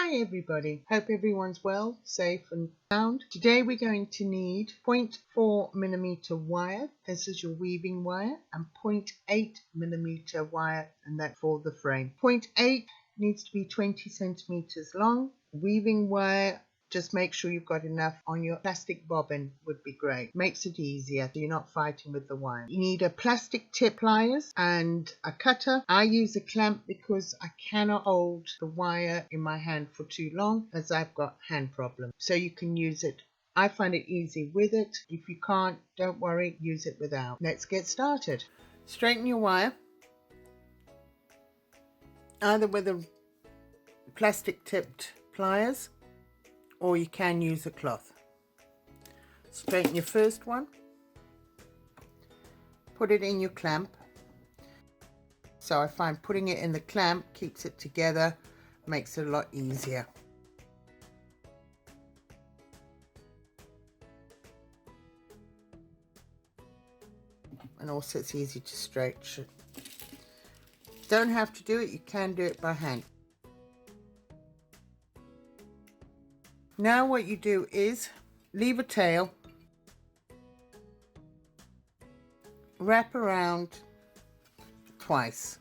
Hi everybody, hope everyone's well, safe and sound. Today we're going to need 0.4mm wire, this is your weaving wire, and 0.8mm wire, and that's for the frame. 0.8 needs to be 20 centimeters long. Weaving wire, just make sure you've got enough on your plastic bobbin would be great. Makes it easier so you're not fighting with the wire. You need a plastic tip pliers and a cutter. I use a clamp because I cannot hold the wire in my hand for too long as I've got hand problems. So you can use it. I find it easy with it. If you can't, don't worry, use it without. Let's get started. Straighten your wire, either with a plastic tipped pliers, or you can use a cloth. Straighten your first one, put it in your clamp. So I find putting it in the clamp keeps it together, makes it a lot easier. And also it's easy to stretch. Don't have to do it, you can do it by hand. Now what you do is leave a tail, wrap around twice,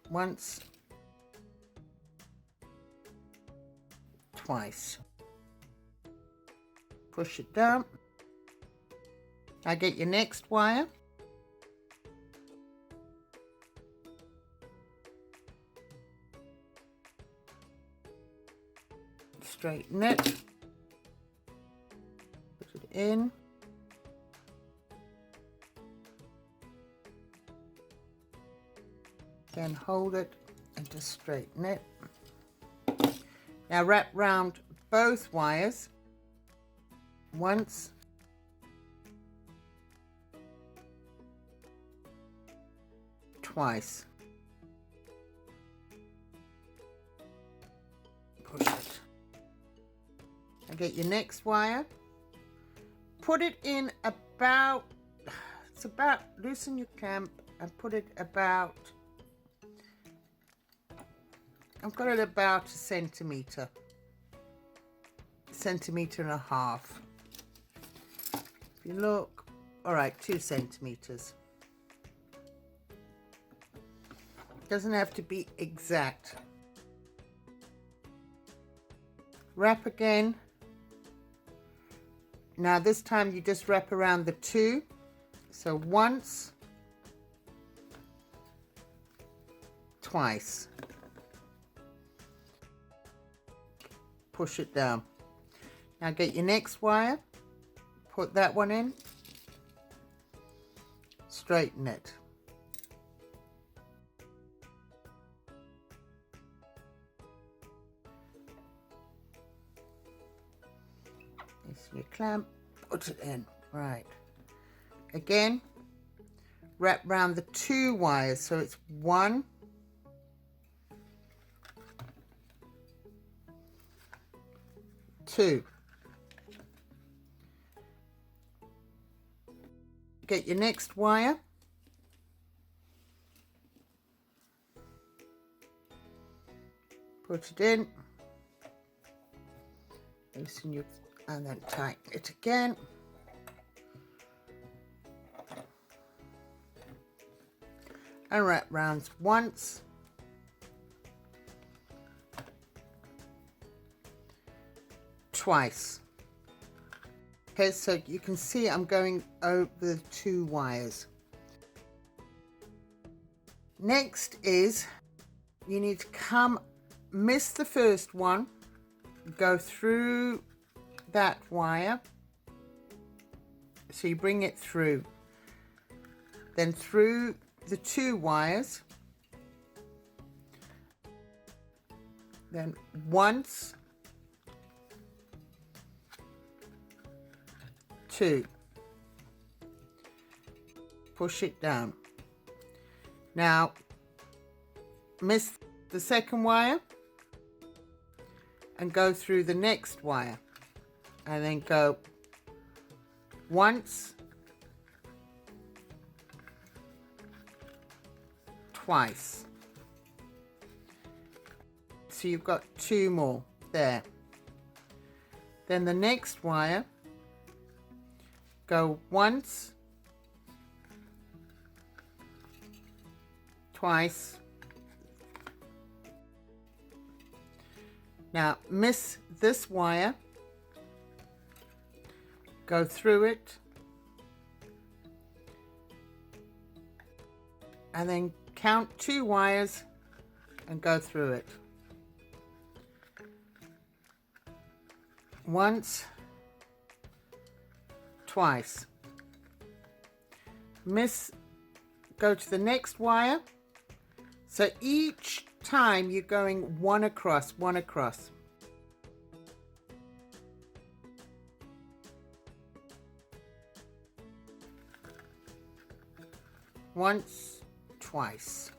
once, twice, push it down. Now get your next wire, straighten it, put it in, then hold it and just straighten it. Now wrap round both wires once, twice, push it. Now get your next wire, put it in about, loosen your clamp and put it about, I've got it about a centimetre and a half. If you look, all right, 2 centimetres. Doesn't have to be exact. Wrap again. Now this time you just wrap around the 2. So once, twice. Push it down. Now get your next wire, put that one in, straighten it. This is your clamp, put it in, right. Again, wrap round the 2 wires, so it's 1, 2. Get your next wire, put it in, loosen your, and then tighten it again. And wrap round once, twice. Okay, so you can see I'm going over the 2 wires. Next is you need to miss the first one, go through that wire, so you bring it through, then through the 2 wires, then once, 2, push it down. Now miss the second wire and go through the next wire, and then go once, twice. So you've got 2 more. there. Then the next wire, go once, twice. Now miss this wire, go through it, and then count 2 wires and go through it. Once, twice. Miss, go to the next wire. So each time you're going one across, one across. Once, twice.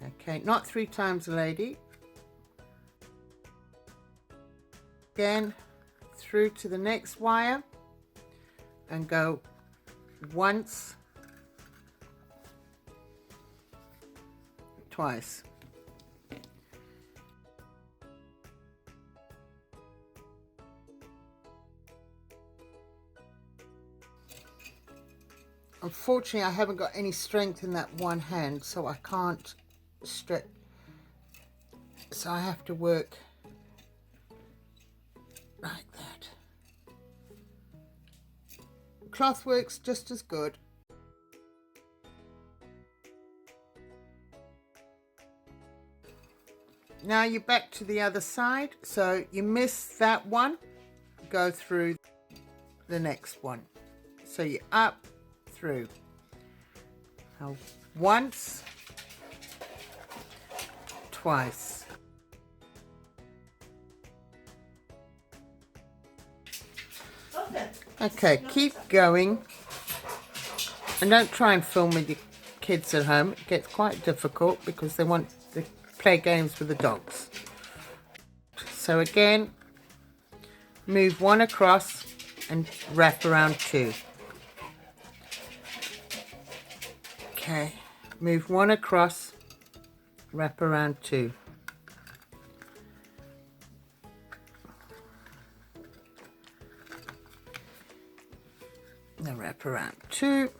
Okay, not 3 times, lady. Again, through to the next wire and go once, twice. Unfortunately, I haven't got any strength in that one hand, so I can't stretch. So I have to work like that. Cloth works just as good. Now you're back to the other side, so you miss that one, go through the next one. So you're up, through. Now once, twice. Okay, keep going. And don't try and film with your kids at home. It gets quite difficult because they want to play games with the dogs. So again, move 1 across and wrap around 2. Okay, move 1 across, wrap around 2. Now wrap around 2.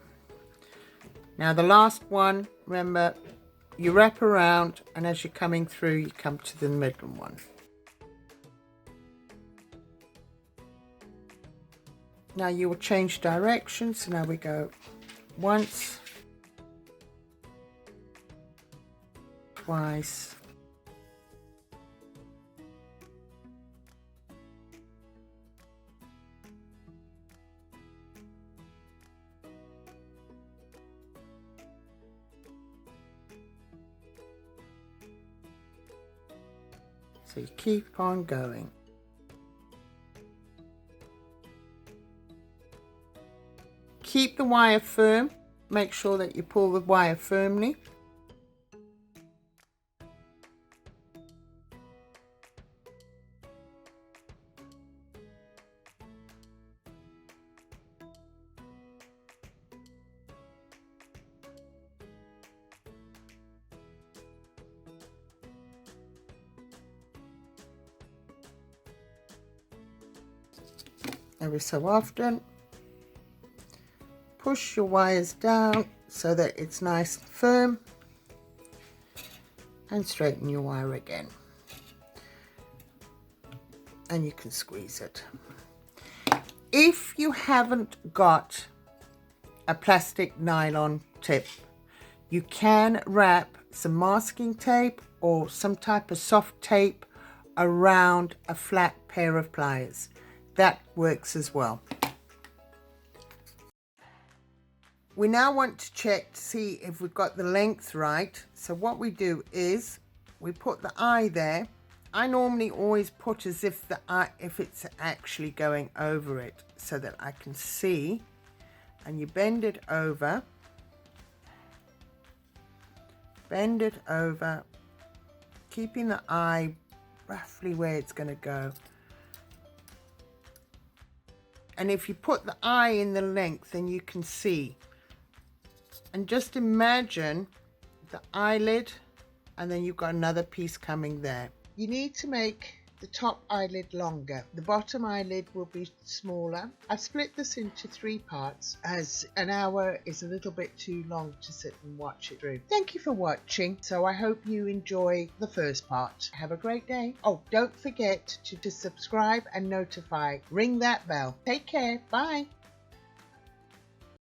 Now the last one, remember, you wrap around, and as you're coming through, you come to the middle one. Now you will change direction, so now we go once, twice, so you keep on going. Keep the wire firm. Make sure that you pull the wire firmly. Every so often, push your wires down so that it's nice and firm, and straighten your wire again, and you can squeeze it. If you haven't got a plastic nylon tip, you can wrap some masking tape or some type of soft tape around a flat pair of pliers. That works as well. We now want to check to see if we've got the length right. So what we do is we put the eye there. I normally always put as if the eye, if it's actually going over it, so that I can see. And you bend it over. Bend it over, keeping the eye roughly where it's going to go. And if you put the eye in the length, then you can see. And just imagine the eyelid, and then you've got another piece coming there. You need to make the top eyelid longer. The bottom eyelid will be smaller. I've split this into 3 parts as an hour is a little bit too long to sit and watch it through. Thank you for watching. So I hope you enjoy the first part. Have a great day. Oh, don't forget to subscribe and notify. Ring that bell. Take care. Bye.